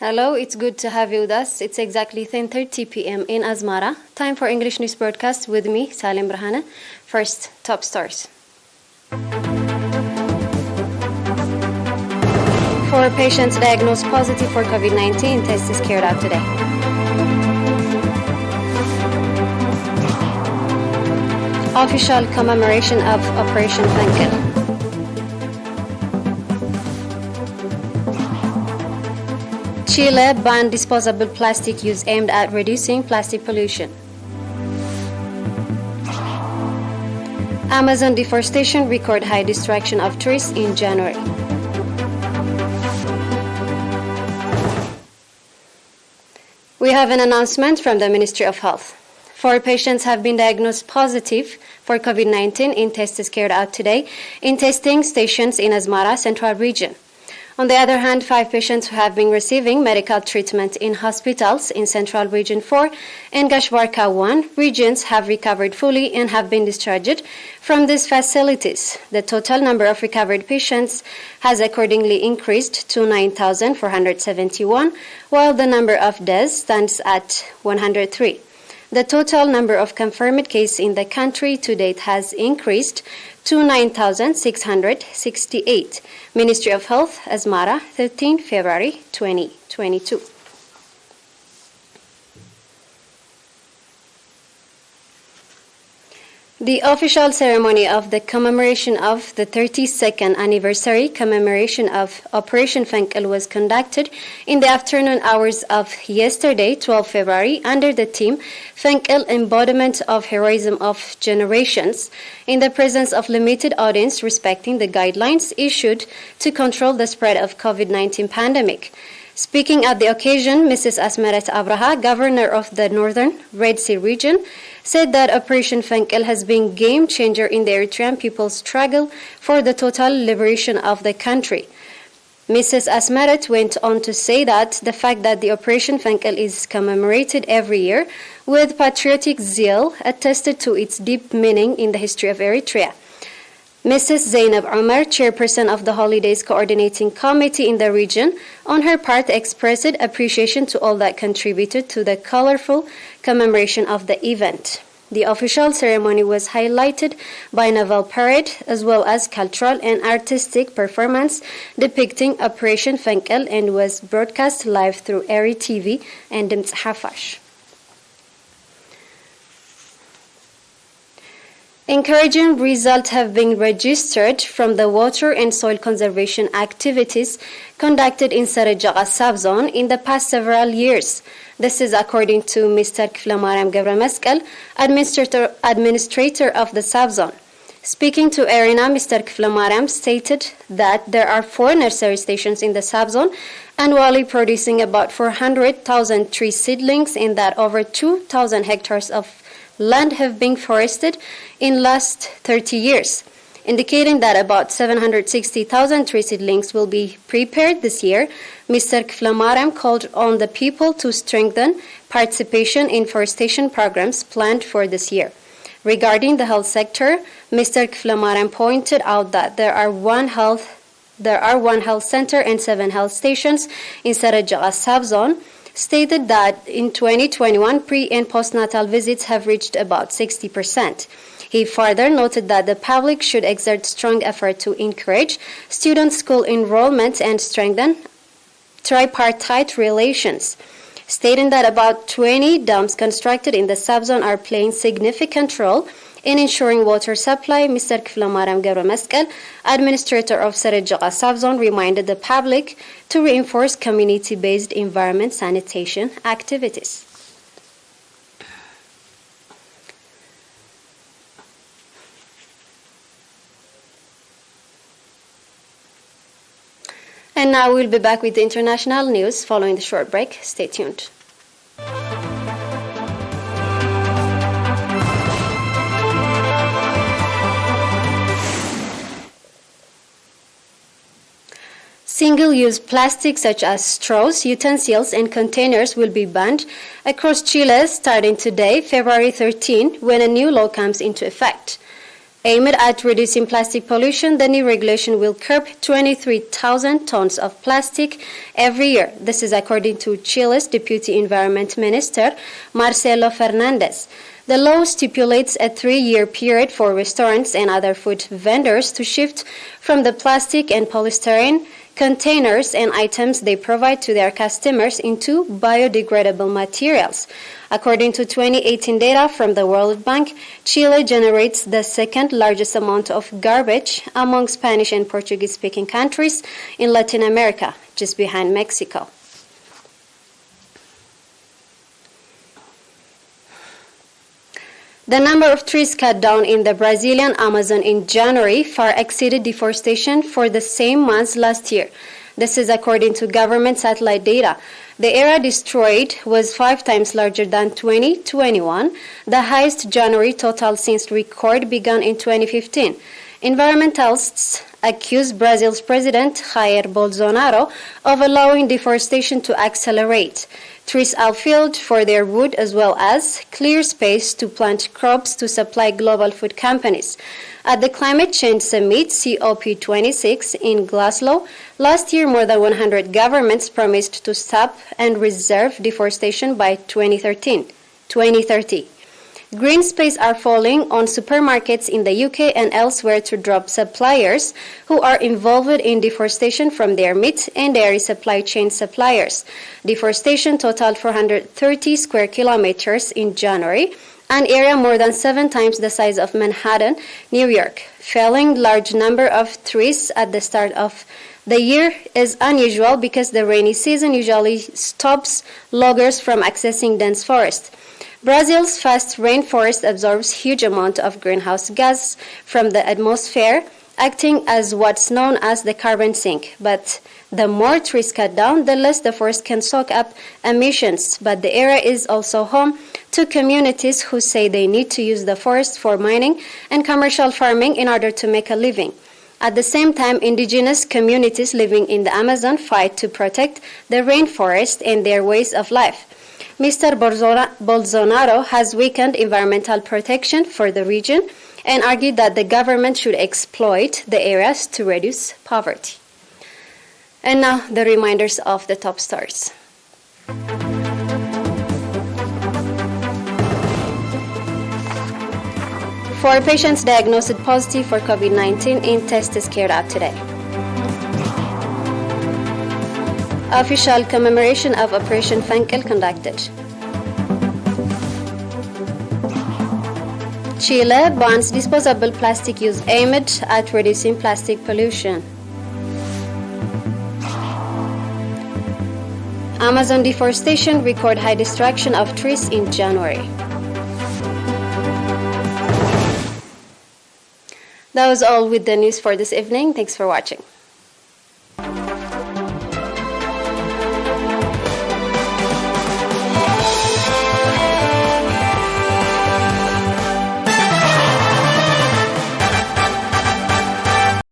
Hello, it's good to have you with us. It's exactly 10:30 p.m. in Asmara. Time for English News Broadcast with me, Salim Brahana. First, top stars. 4 patients diagnosed positive for COVID-19 test is carried out today. Official commemoration of Operation Felikal. Chile banned disposable plastic use aimed at reducing plastic pollution. Amazon deforestation record high destruction of trees in January. We have an announcement from the Ministry of Health. 4 patients have been diagnosed positive for COVID-19 in tests carried out today in testing stations in Asmara Central Region. On the other hand, 5 patients who have been receiving medical treatment in hospitals in Central Region 4 and Gashwarka 1 regions have recovered fully and have been discharged from these facilities. The total number of recovered patients has accordingly increased to 9,471, while the number of deaths stands at 103. The total number of confirmed cases in the country to date has increased to 9,668. Ministry of Health, Asmara, 13 February 2022. The official ceremony of the commemoration of the 32nd anniversary commemoration of Operation Felikal was conducted in the afternoon hours of yesterday, 12 February, under the theme Felikal Embodiment of Heroism of Generations, in the presence of limited audience respecting the guidelines issued to control the spread of COVID-19 pandemic. Speaking at the occasion, Mrs. Asmeret Abraha, Governor of the Northern Red Sea region, said that Operation Felikal has been game changer in the Eritrean people's struggle for the total liberation of the country. Mrs. Asmeret went on to say that the fact that the Operation Felikal is commemorated every year with patriotic zeal attested to its deep meaning in the history of Eritrea. Mrs. Zainab Omar, chairperson of the Holidays Coordinating Committee in the region, on her part expressed appreciation to all that contributed to the colorful commemoration of the event. The official ceremony was highlighted by a naval parade as well as cultural and artistic performance depicting Operation Felikal and was broadcast live through ERi-TV and Dimtz Hafash. Encouraging results have been registered from the water and soil conservation activities conducted in Sarajaga subzone in the past several years. This is according to Mr. Kiflamariam Gabrameskel, administrator of the subzone. Speaking to ERINA, Mr. Kiflamariam stated that there are 4 nursery stations in the subzone, annually producing about 400,000 tree seedlings, and that over 2,000 hectares of land have been forested in last 30 years, indicating that about 760,000 tree seedlings will be prepared this year. Mr. Kiflamariam called on the people to strengthen participation in forestation programs planned for this year. Regarding the health sector, Mr. Kiflamariam pointed out that there are one health center and 7 health stations in Sarajaga subzone. Stated that in 2021, pre- and postnatal visits have reached about 60%. He further noted that the public should exert strong effort to encourage student school enrollment and strengthen tripartite relations. Stating that about 20 dams constructed in the subzone are playing significant role in ensuring water supply, Mr. Kiflamariam Gabrameskel, administrator of Sarajaga subzone, reminded the public to reinforce community-based environment sanitation activities. And now we'll be back with the international news following the short break. Stay tuned. Single-use plastics such as straws, utensils, and containers will be banned across Chile starting today, February 13, when a new law comes into effect. Aimed at reducing plastic pollution, the new regulation will curb 23,000 tons of plastic every year. This is according to Chile's Deputy Environment Minister, Marcelo Fernandez. The law stipulates a 3-year period for restaurants and other food vendors to shift from the plastic and polystyrene containers and items they provide to their customers into biodegradable materials. According to 2018 data from the World Bank, Chile generates the second largest amount of garbage among Spanish and Portuguese-speaking countries in Latin America, just behind Mexico. The number of trees cut down in the Brazilian Amazon in January far exceeded deforestation for the same month last year. This is according to government satellite data. The area destroyed was 5 times larger than 2021, the highest January total since record began in 2015. Environmentalists accuse Brazil's President Jair Bolsonaro of allowing deforestation to accelerate. Trees are felled for their wood as well as clear space to plant crops to supply global food companies. At the Climate Change Summit COP26 in Glasgow, last year more than 100 governments promised to stop and reserve deforestation by 2030. Green space are falling on supermarkets in the UK and elsewhere to drop suppliers who are involved in deforestation from their meat and dairy supply chain suppliers. Deforestation totaled 430 square kilometers in January, an area more than 7 times the size of Manhattan, New York. Felling large number of trees at the start of the year is unusual because the rainy season usually stops loggers from accessing dense forest. Brazil's vast rainforest absorbs huge amount of greenhouse gas from the atmosphere, acting as what's known as the carbon sink. But the more trees cut down, the less the forest can soak up emissions. But the area is also home to communities who say they need to use the forest for mining and commercial farming in order to make a living. At the same time, indigenous communities living in the Amazon fight to protect the rainforest and their ways of life. Mr. Bolsonaro has weakened environmental protection for the region and argued that the government should exploit the areas to reduce poverty. And now the reminders of the top stories. Four patients diagnosed positive for COVID-19 in test is carried out today. Official commemoration of Operation Felikal conducted. Chile bans disposable plastic use aimed at reducing plastic pollution. Amazon deforestation record high destruction of trees in January. That was all with the news for this evening. Thanks for watching.